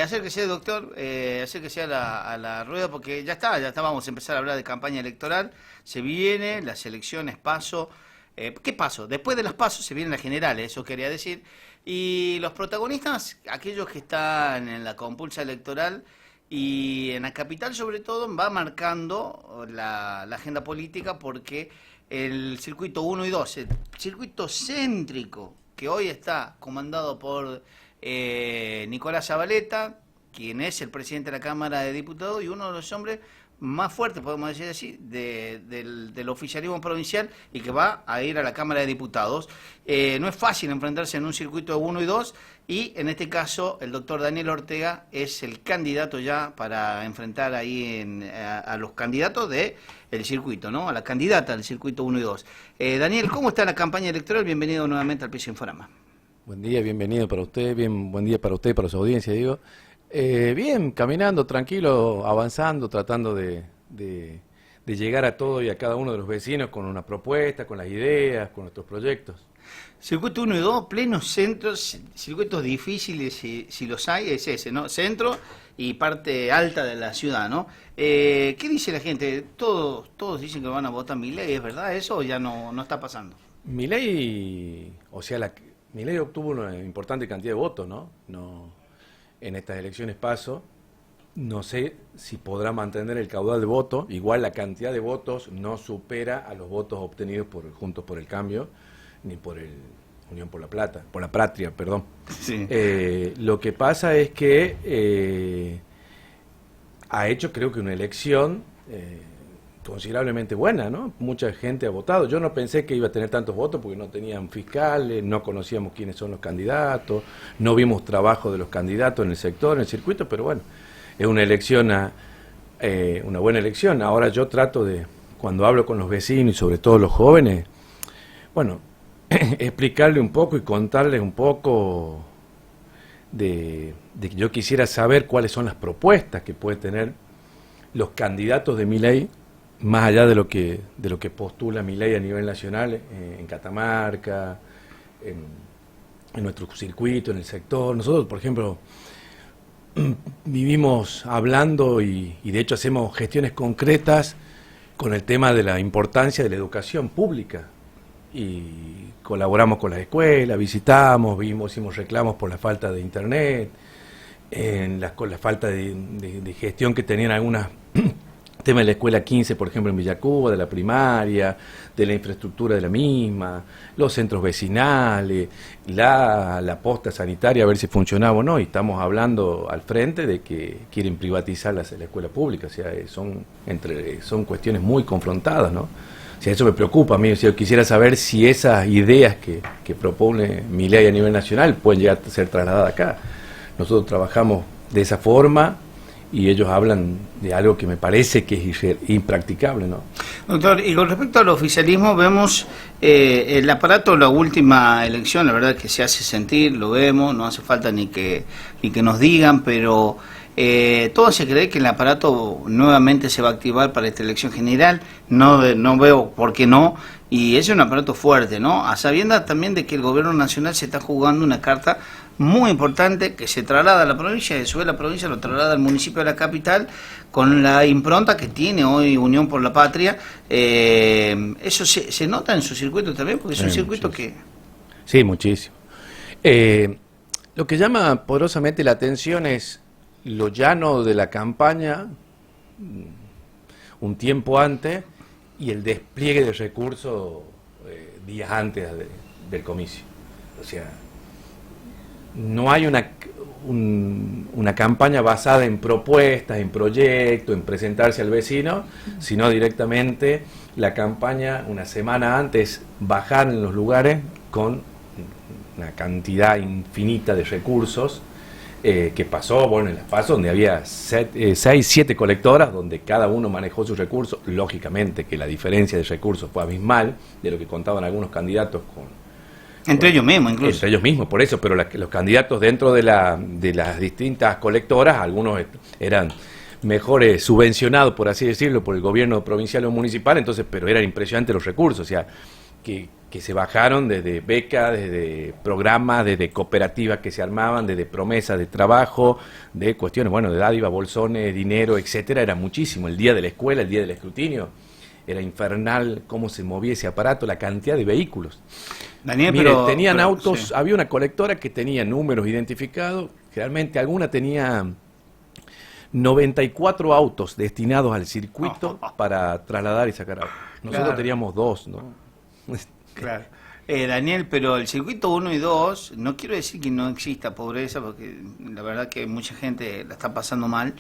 Acérquese, doctor, acérquese a la rueda porque ya está, vamos a empezar a hablar de campaña electoral. Se viene las elecciones, paso. ¿Qué paso? Después de las pasos se vienen las generales, eso quería decir. Y los protagonistas, aquellos que están en la compulsa electoral y en la capital sobre todo, va marcando la agenda política porque el circuito 1 y 2, el circuito céntrico que hoy está comandado por Nicolás Zavaleta, quien es el presidente de la Cámara de Diputados y uno de los hombres más fuertes, podemos decir así, del oficialismo provincial y que va a ir a la Cámara de Diputados. No es fácil enfrentarse en un circuito de 1 y 2 y en este caso el doctor Daniel Ortega es el candidato ya para enfrentar ahí a los candidatos del circuito, ¿no? A la candidata del circuito 1 y 2. Daniel, ¿cómo está la campaña electoral? Bienvenido nuevamente al Piso Inforama. Buen día, bienvenido para usted, buen día para usted y para su audiencia, digo. Bien, caminando, tranquilo, avanzando, tratando de llegar a todo y a cada uno de los vecinos con una propuesta, con las ideas, con nuestros proyectos. Circuito 1 y 2, plenos centros, circuitos difíciles, si los hay, es ese, ¿no? Centro y parte alta de la ciudad, ¿no? ¿Qué dice la gente? Todos dicen que van a votar Milei, ¿es verdad eso o ya no está pasando? Milei, Milei obtuvo una importante cantidad de votos, ¿no? En estas elecciones paso, no sé si podrá mantener el caudal de votos, igual la cantidad de votos no supera a los votos obtenidos por Juntos por el Cambio, ni por el Unión por la Patria, perdón. Sí. Lo que pasa es que ha hecho, creo que una elección considerablemente buena, ¿no? Mucha gente ha votado. Yo no pensé que iba a tener tantos votos porque no tenían fiscales, no conocíamos quiénes son los candidatos, no vimos trabajo de los candidatos en el sector, en el circuito, pero bueno, es una elección, una buena elección. Ahora yo trato de, cuando hablo con los vecinos y sobre todo los jóvenes, bueno, explicarle un poco y contarles un poco de que yo quisiera saber cuáles son las propuestas que pueden tener los candidatos de Milei, más allá de lo que postula Milei a nivel nacional, en Catamarca, en nuestro circuito, en el sector. Nosotros, por ejemplo, vivimos hablando y de hecho hacemos gestiones concretas con el tema de la importancia de la educación pública. Y colaboramos con las escuelas, visitamos, hicimos reclamos por la falta de internet, con la falta de gestión que tenían algunas tema de la escuela 15, por ejemplo, en Villacuba, de la primaria, de la infraestructura de la misma, los centros vecinales, la posta sanitaria, a ver si funcionaba o no, y estamos hablando al frente de que quieren privatizar la escuela pública, o sea, son cuestiones muy confrontadas, ¿no? O sea, eso me preocupa a mí, o sea, yo quisiera saber si esas ideas que propone Milei a nivel nacional pueden llegar a ser trasladadas acá. Nosotros trabajamos de esa forma y ellos hablan de algo que me parece que es impracticable, ¿no? Doctor, y con respecto al oficialismo, vemos el aparato, la última elección, la verdad que se hace sentir, lo vemos, no hace falta ni que nos digan, pero todo se cree que el aparato nuevamente se va a activar para esta elección general, no veo por qué no, y es un aparato fuerte, ¿no? A sabiendas también de que el gobierno nacional se está jugando una carta muy importante que se traslada a la provincia, de su la provincia lo traslada al municipio de la capital con la impronta que tiene hoy Unión por la Patria. Eso se nota en su circuito también, porque es un circuito muchísimo. que... Sí, muchísimo. Lo que llama poderosamente la atención es lo llano de la campaña un tiempo antes y el despliegue de recursos días antes del comicio. O sea, no hay una campaña basada en propuestas, en proyectos, en presentarse al vecino, sino directamente la campaña una semana antes bajar en los lugares con una cantidad infinita de recursos que pasó, bueno, en las pasos donde había 6, 7 colectoras, donde cada uno manejó sus recursos, lógicamente que la diferencia de recursos fue abismal de lo que contaban algunos candidatos Entre ellos mismos, incluso. Entre ellos mismos, por eso, pero los candidatos dentro de las distintas colectoras, algunos eran mejor subvencionados, por así decirlo, por el gobierno provincial o municipal, entonces, pero eran impresionantes los recursos, o sea, que se bajaron desde becas, desde programas, desde cooperativas que se armaban, desde promesas de trabajo, de cuestiones, bueno, de dádiva, bolsones, dinero, etcétera, era muchísimo. El día de la escuela, el día del escrutinio, era infernal cómo se movía ese aparato, la cantidad de vehículos. Daniel, Mire, tenían autos, sí. había una colectora que tenía números identificados, generalmente alguna tenía 94 autos destinados al circuito para trasladar y sacar autos. Nosotros Claro. teníamos 2, ¿no? Claro. Daniel, pero el circuito 1 y 2, no quiero decir que no exista pobreza, porque la verdad que mucha gente la está pasando mal,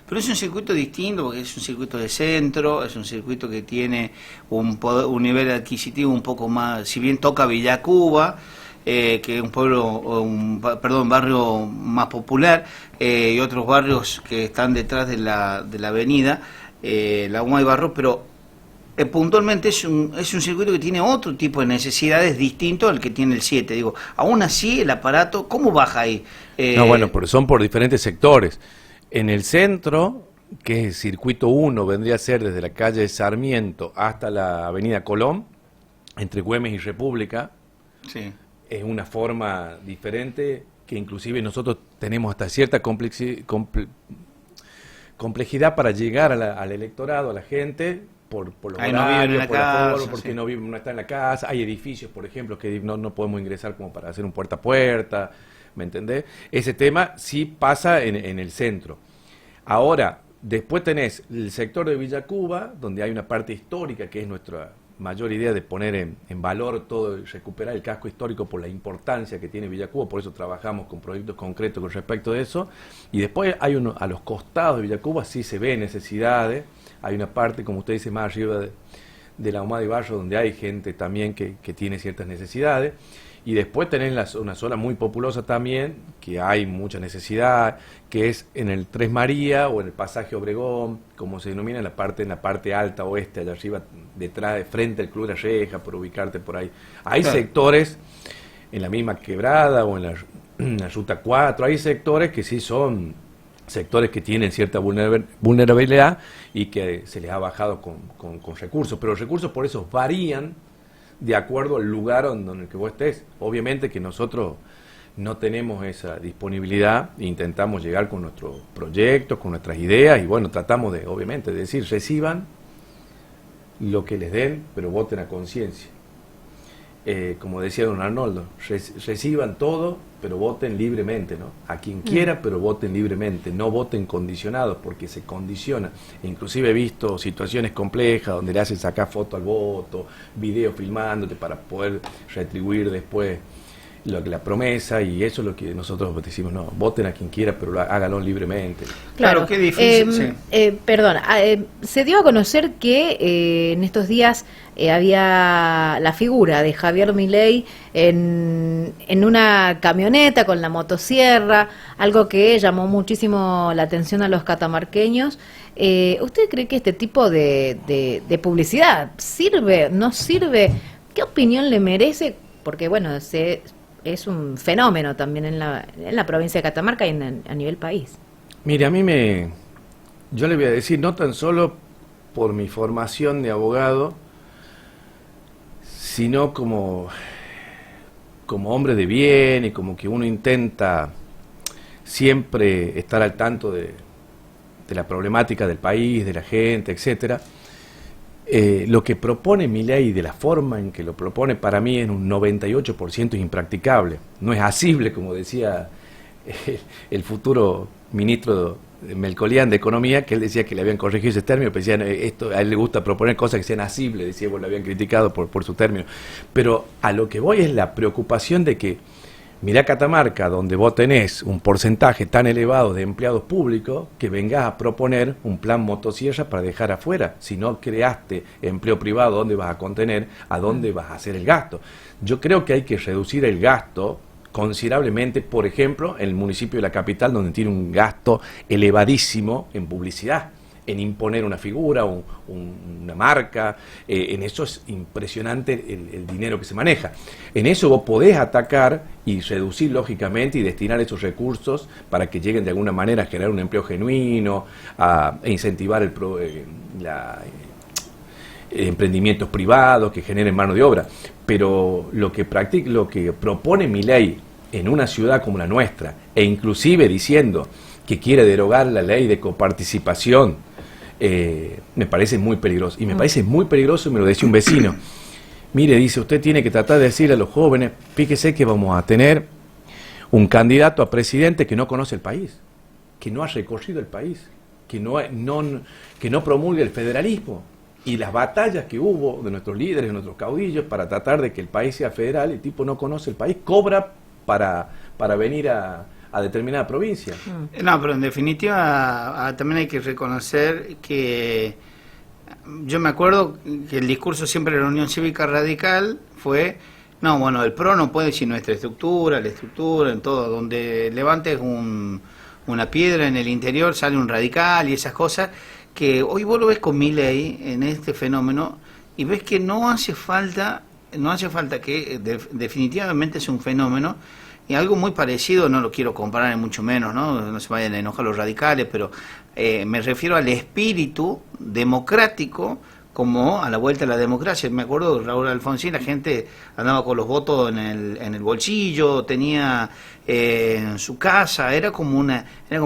pero es un circuito distinto, porque es un circuito de centro, es un circuito que tiene un nivel adquisitivo un poco más, si bien toca Villa Cuba, que es un barrio más popular, y otros barrios que están detrás de la avenida, la Humay Barro, pero puntualmente es un circuito que tiene otro tipo de necesidades distinto al que tiene el 7. Digo, aún así el aparato, ¿cómo baja ahí? No, bueno, pero son por diferentes sectores. En el centro, que es el circuito 1, vendría a ser desde la calle Sarmiento hasta la avenida Colón, entre Güemes y República, Sí. es una forma diferente que inclusive nosotros tenemos hasta cierta complejidad para llegar al electorado, a la gente, por los Ahí no viven en horarios, la por la casa, forma, porque sí. no está en la casa. Hay edificios, por ejemplo, que no podemos ingresar como para hacer un puerta a puerta, ¿me entendés? Ese tema sí pasa en el centro. Ahora, después tenés el sector de Villa Cuba, donde hay una parte histórica, que es nuestra mayor idea de poner en valor todo y recuperar el casco histórico por la importancia que tiene Villa Cuba, por eso trabajamos con proyectos concretos con respecto de eso. Y después hay a los costados de Villa Cuba sí se ven necesidades. Hay una parte, como usted dice, más arriba de la Humada y Barrio, donde hay gente también que tiene ciertas necesidades. Y después tenés una zona muy populosa también, que hay mucha necesidad, que es en el Tres María o en el pasaje Obregón, como se denomina, en la parte alta oeste, allá arriba, detrás, de frente al Club de la Reja, por ubicarte por ahí. Hay Claro. sectores, en la misma quebrada o en la Ruta 4, hay sectores que sí son sectores que tienen cierta vulnerabilidad y que se les ha bajado con recursos, pero los recursos por eso varían de acuerdo al lugar en el que vos estés. Obviamente que nosotros no tenemos esa disponibilidad, intentamos llegar con nuestros proyectos, con nuestras ideas, y bueno, tratamos de, obviamente, de decir, reciban lo que les den, pero voten a conciencia. Como decía don Arnoldo, reciban todo, pero voten libremente, ¿no? A quien quiera, pero voten libremente, no voten condicionados, porque se condiciona. Inclusive he visto situaciones complejas donde le hacen sacar foto al voto, video filmándote para poder retribuir después la promesa, y eso es lo que nosotros decimos, no, voten a quien quiera, pero háganlo libremente. Claro, qué difícil, sí. Perdón, se dio a conocer que en estos días había la figura de Javier Milei en una camioneta con la motosierra, algo que llamó muchísimo la atención a los catamarqueños. ¿Usted cree que este tipo de publicidad sirve, no sirve? ¿Qué opinión le merece? Porque bueno, es un fenómeno también en la provincia de Catamarca y a nivel país. Mire, yo le voy a decir, no tan solo por mi formación de abogado, sino como hombre de bien, y como que uno intenta siempre estar al tanto de la problemática del país, de la gente, etcétera. Lo que propone Milei, de la forma en que lo propone, para mí en un 98% es impracticable. No es asible, como decía el futuro ministro Melconian de Economía, que él decía que le habían corregido ese término, pero decían, a él le gusta proponer cosas que sean asibles, decía, bueno, le habían criticado por su término. Pero a lo que voy es la preocupación de que, mirá Catamarca, donde vos tenés un porcentaje tan elevado de empleados públicos, que vengas a proponer un plan motosierra para dejar afuera. Si no creaste empleo privado, ¿dónde vas a contener? ¿A dónde vas a hacer el gasto? Yo creo que hay que reducir el gasto considerablemente, por ejemplo, en el municipio de la capital, donde tiene un gasto elevadísimo en publicidad, en imponer una figura, una marca, en eso es impresionante el dinero que se maneja. En eso vos podés atacar y reducir lógicamente y destinar esos recursos para que lleguen de alguna manera a generar un empleo genuino, a incentivar emprendimientos privados que generen mano de obra. Pero lo que propone Milei en una ciudad como la nuestra, e inclusive diciendo que quiere derogar la ley de coparticipación, me parece muy peligroso. Y me parece muy peligroso, me lo decía un vecino. Mire, dice, usted tiene que tratar de decirle a los jóvenes, fíjese que vamos a tener un candidato a presidente que no conoce el país, que no ha recorrido el país, que no promulga el federalismo. Y las batallas que hubo de nuestros líderes, de nuestros caudillos, para tratar de que el país sea federal, el tipo no conoce el país, cobra para venir a determinada provincia. No, pero en definitiva también hay que reconocer que yo me acuerdo que el discurso siempre de la Unión Cívica Radical fue, no, bueno, el PRO no puede sin nuestra estructura, la estructura, en todo, donde levantes una piedra en el interior sale un radical y esas cosas, que hoy vos lo ves con Milei en este fenómeno y ves que no hace falta que definitivamente es un fenómeno. Y algo muy parecido, no lo quiero comparar en mucho menos, no se vayan a enojar los radicales, pero me refiero al espíritu democrático como a la vuelta a la democracia. Me acuerdo de Raúl Alfonsín, la gente andaba con los votos en el bolsillo, tenía en su casa, era como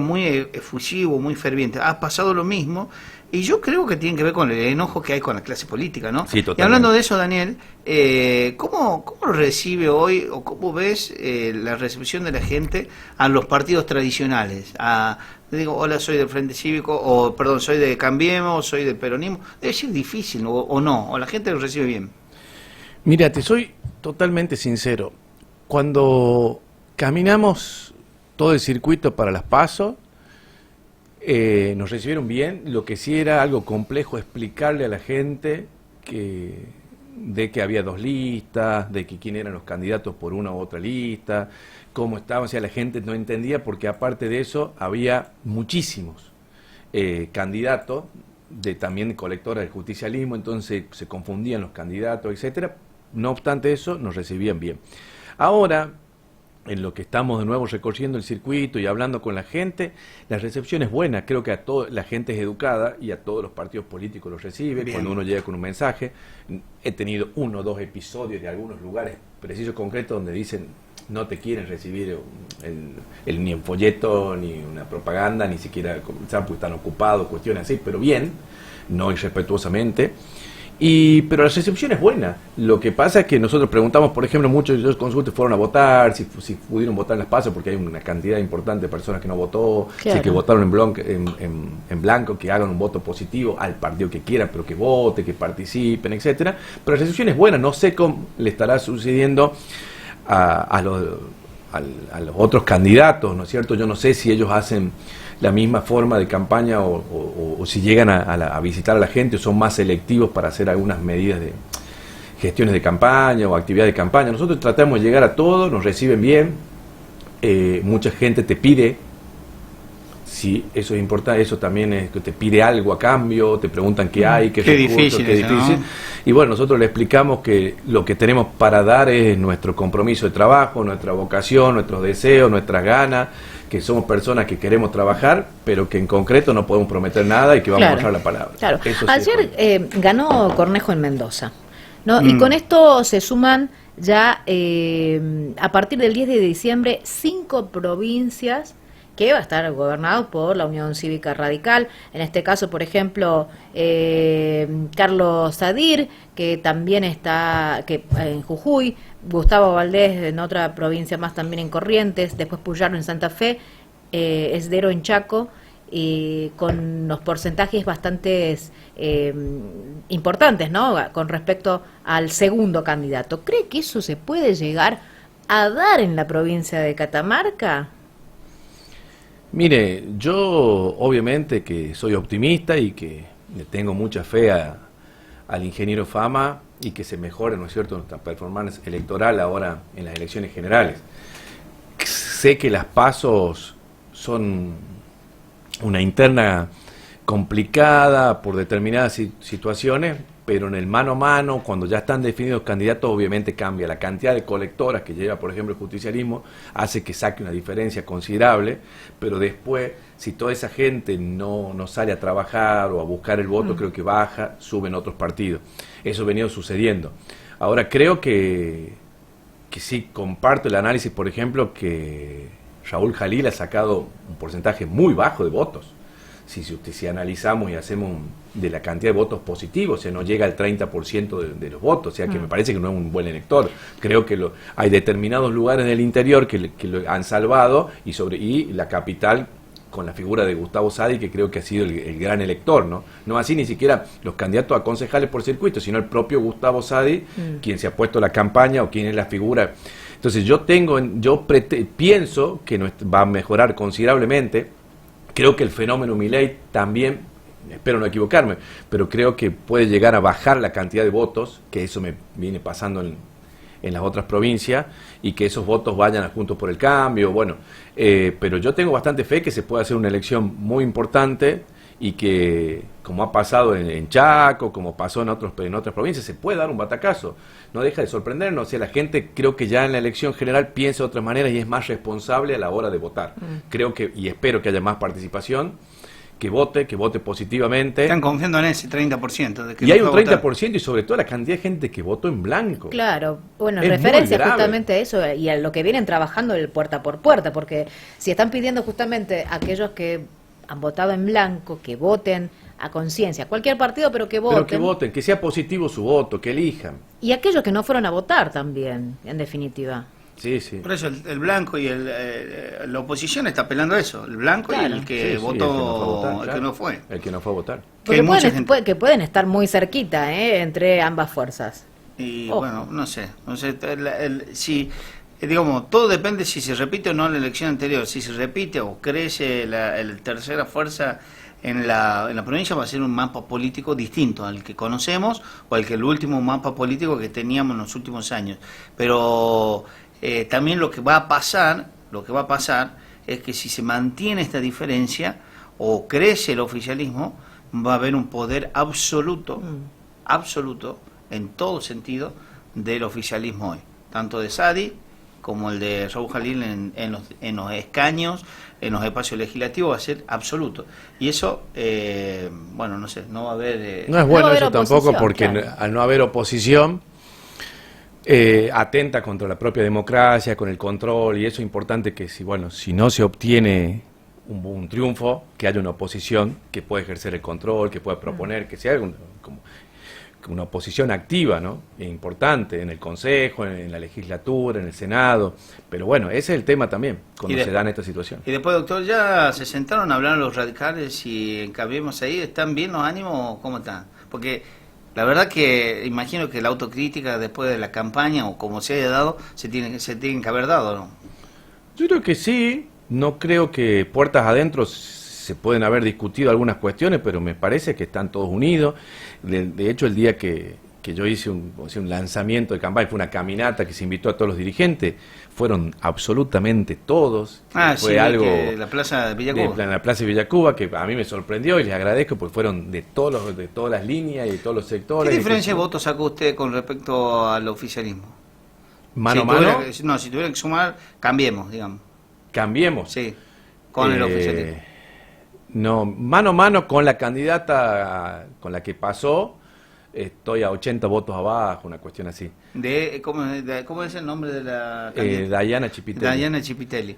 muy efusivo, muy ferviente. Ha pasado lo mismo. Y yo creo que tiene que ver con el enojo que hay con la clase política, ¿no? Sí, totalmente. Y hablando de eso, Daniel, ¿cómo lo recibe hoy o cómo ves la recepción de la gente a los partidos tradicionales? Digo, hola, soy del Frente Cívico, o perdón, soy de Cambiemos, soy del peronismo. Debe ser difícil, o no, o la gente lo recibe bien. Mira, te soy totalmente sincero. Cuando caminamos todo el circuito para las PASO, nos recibieron bien. Lo que sí era algo complejo explicarle a la gente de que había dos listas, de que quién eran los candidatos por una u otra lista, cómo estaban. O sea, la gente no entendía porque aparte de eso había muchísimos candidatos también de colectores del justicialismo, entonces se confundían los candidatos, etcétera. No obstante eso, nos recibían bien. Ahora, en lo que estamos de nuevo recorriendo el circuito y hablando con la gente, la recepción es buena. Creo que la gente es educada y a todos los partidos políticos los recibe. Bien. Cuando uno llega con un mensaje, he tenido 1 o 2 episodios de algunos lugares precisos, concretos, donde dicen no te quieren recibir ni un folleto, ni una propaganda, ni siquiera conversar porque están ocupados, cuestiones así, pero bien, no irrespetuosamente. Pero la recepción es buena. Lo que pasa es que nosotros preguntamos, por ejemplo, muchos de los consultes fueron a votar, si pudieron votar en las PASO, porque hay una cantidad importante de personas que no votó, claro. Si que votaron en blanco, que hagan un voto positivo al partido que quieran, pero que vote, que participen, etcétera. Pero la recepción es buena. No sé cómo le estará sucediendo a los otros candidatos, ¿no es cierto? Yo no sé si ellos hacen la misma forma de campaña o si llegan a visitar a la gente o son más selectivos para hacer algunas medidas de gestiones de campaña o actividades de campaña. Nosotros tratamos de llegar a todos, nos reciben bien, mucha gente te pide, si eso es importante, eso también es que te pide algo a cambio, te preguntan qué hay, qué recursos, difícil qué eso, difícil. ¿No? Y bueno, nosotros le explicamos que lo que tenemos para dar es nuestro compromiso de trabajo, nuestra vocación, nuestros deseos, nuestras ganas, que somos personas que queremos trabajar, pero que en concreto no podemos prometer nada y que vamos a honrar la palabra. Claro. Eso Ayer ganó Cornejo en Mendoza, ¿no? Y con esto se suman ya a partir del 10 de diciembre 5 provincias que va a estar gobernado por la Unión Cívica Radical. En este caso, por ejemplo, Carlos Sadir, que también está en Jujuy, Gustavo Valdés en otra provincia más también en Corrientes, después Puyaro en Santa Fe, Esdero en Chaco, con los porcentajes bastante importantes, ¿no?, con respecto al segundo candidato. ¿Cree que eso se puede llegar a dar en la provincia de Catamarca? Mire, yo obviamente que soy optimista y que le tengo mucha fe al ingeniero Fama y que se mejore, ¿no es cierto?, nuestra performance electoral ahora en las elecciones generales. Sé que las PASOs son una interna complicada por determinadas situaciones, pero en el mano a mano, cuando ya están definidos candidatos, obviamente cambia. La cantidad de colectoras que lleva, por ejemplo, el justicialismo, hace que saque una diferencia considerable, pero después, si toda esa gente no sale a trabajar o a buscar el voto, creo que baja, suben otros partidos. Eso ha venido sucediendo. Ahora, creo que sí comparto el análisis, por ejemplo, que Raúl Jalil ha sacado un porcentaje muy bajo de votos. Si analizamos y hacemos de la cantidad de votos positivos, o sea, no llega al 30% de los votos, o sea que me parece que no es un buen elector. Creo que hay determinados lugares del interior que lo han salvado y la capital con la figura de Gustavo Sadi, que creo que ha sido el gran elector, ¿no? No así ni siquiera los candidatos a concejales por circuito, sino el propio Gustavo Sadi, quien se ha puesto la campaña o quien es la figura. Entonces pienso que va a mejorar considerablemente. Creo que el fenómeno Milei también, espero no equivocarme, pero creo que puede llegar a bajar la cantidad de votos, que eso me viene pasando en las otras provincias, y que esos votos vayan a Juntos por el Cambio, bueno, pero yo tengo bastante fe que se puede hacer una elección muy importante y que, como ha pasado en Chaco, como pasó en otras provincias, se puede dar un batacazo. No deja de sorprendernos, o sea, la gente creo que ya en la elección general piensa de otra manera y es más responsable a la hora de votar. Creo que, y espero que haya más participación, que vote positivamente. Están confiando en ese 30%. De que y hay un 30% y sobre todo la cantidad de gente que votó en blanco. Claro, bueno, en Es referencia muy grave. justamente a eso y a lo que vienen trabajando el puerta por puerta, porque si están pidiendo justamente a aquellos que han votado en blanco, que voten a conciencia, cualquier partido, pero que voten. Que sea positivo su voto, que elijan. Y aquellos que no fueron a votar también, en definitiva. Sí, sí. Por eso el blanco y la oposición está apelando a eso, el blanco Claro. y el que Sí, votó, el el que no fue. El que no fue a votar. Que hay mucha gente. Que pueden estar muy cerquita, entre ambas fuerzas. Y Ojo. bueno, no sé, si digamos, todo depende si se repite o no la elección anterior. Si se repite o crece la tercera fuerza en la provincia, va a ser un mapa político distinto al que conocemos o al que el último mapa político que teníamos en los últimos años. Pero también lo que va a pasar es que si se mantiene esta diferencia o crece el oficialismo, va a haber un poder absoluto en todo sentido del oficialismo hoy, tanto de Sadi como el de Raúl Jalil en los escaños, en los espacios legislativos, va a ser absoluto. Y eso, bueno, no sé, no va a haber... No es No bueno va a haber eso tampoco, oposición, porque claro. al no haber oposición, atenta contra la propia democracia, con el control, y eso es importante que si no se obtiene un triunfo, que haya una oposición que pueda ejercer el control, que pueda proponer, que sea una oposición activa, ¿no? Es importante en el Consejo, en la legislatura, en el Senado, pero bueno, ese es el tema también, cuando se dan estas situaciones. Y después, doctor, ya se sentaron a hablar los radicales y en Cambiemos ahí, ¿están bien los ánimos? ¿Cómo están? Porque la verdad que imagino que la autocrítica después de la campaña o como se haya dado, se tienen que haber dado, ¿no? Yo creo que sí, no creo que puertas adentro se pueden haber discutido algunas cuestiones, pero me parece que están todos unidos. De hecho, el día que yo hice un lanzamiento de campaña, fue una caminata que se invitó a todos los dirigentes, fueron absolutamente todos. Fue sí, algo que la Plaza de Villacuba. en la Plaza de Villacuba, que a mí me sorprendió y les agradezco, porque fueron de todas las líneas y de todos los sectores. ¿Qué diferencia de votos sacó usted con respecto al oficialismo? Mano a Si mano, si tuviera que sumar, cambiemos, digamos. cambiemos. Sí, con el oficialismo. No, mano a mano con la candidata con la que pasó, estoy a 80 votos abajo, una cuestión así. ¿Cómo es el nombre de la candidata? Dayana Chipitelli. Dayana Chipitelli.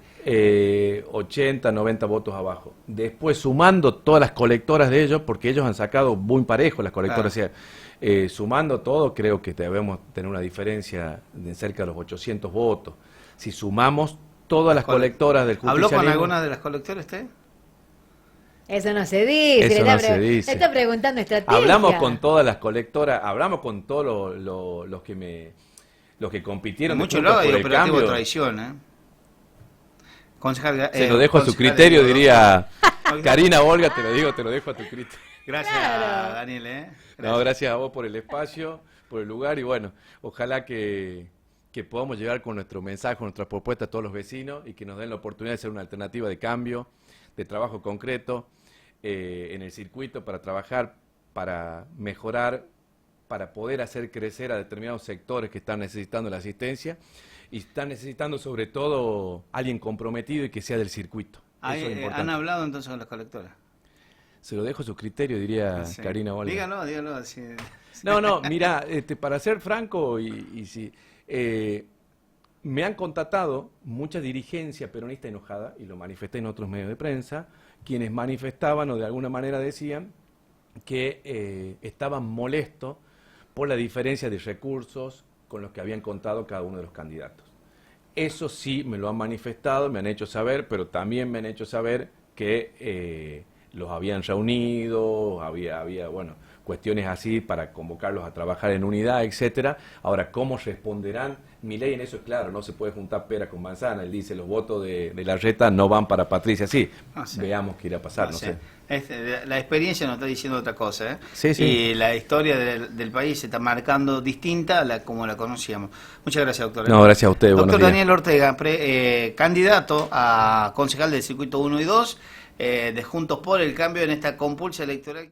80, 90 votos abajo. Después, sumando todas las colectoras de ellos, porque ellos han sacado muy parejo las colectoras, Claro. o sea, sumando todo, creo que debemos tener una diferencia de cerca de los 800 votos. Si sumamos todas las colectoras del ¿Habló con justicialismo... alguna de las colectoras usted? Eso no se dice. Eso le no se dice. le está preguntando estrategia. Hablamos con todas las colectoras, hablamos con todos los que compitieron. Mucho Juntos lado y por el operativo Cambio. traición, ¿eh? Concejal, Se lo dejo a su concejal criterio, Gato, ¿no? diría Karina Olga, te lo dejo a tu criterio. Gracias, Claro. Daniel, ¿eh? No, gracias a vos por el espacio, por el lugar y bueno, ojalá que podamos llegar con nuestro mensaje, con nuestra propuesta a todos los vecinos y que nos den la oportunidad de ser una alternativa de cambio, de trabajo concreto en el circuito para trabajar, para mejorar para poder hacer crecer a determinados sectores que están necesitando la asistencia y están necesitando sobre todo alguien comprometido y que sea del circuito. Eso es importante. ¿Han hablado entonces con las colectoras? Se lo dejo a su criterio, diría Sí. Karina Olga. Dígalo. Sí. No, mira, para ser franco, me han contactado mucha dirigencia peronista enojada, y lo manifesté en otros medios de prensa, quienes manifestaban o de alguna manera decían que estaban molestos por la diferencia de recursos con los que habían contado cada uno de los candidatos. Eso sí me lo han manifestado, me han hecho saber, pero también me han hecho saber que los habían reunido, había bueno, cuestiones así para convocarlos a trabajar en unidad, etcétera. Ahora, ¿cómo responderán? Milei en eso es claro, no se puede juntar pera con manzana. Él dice, los votos de Larreta no van para Patricia. Sí, veamos qué irá a pasar, no sé. La experiencia nos está diciendo otra cosa, ¿eh? Sí. Y la historia del país se está marcando distinta a como la conocíamos. Muchas gracias, doctor. No, gracias a usted. Doctor Daniel Ortega, candidato a concejal del Circuito 1 y 2 de Juntos por el Cambio en esta compulsa electoral.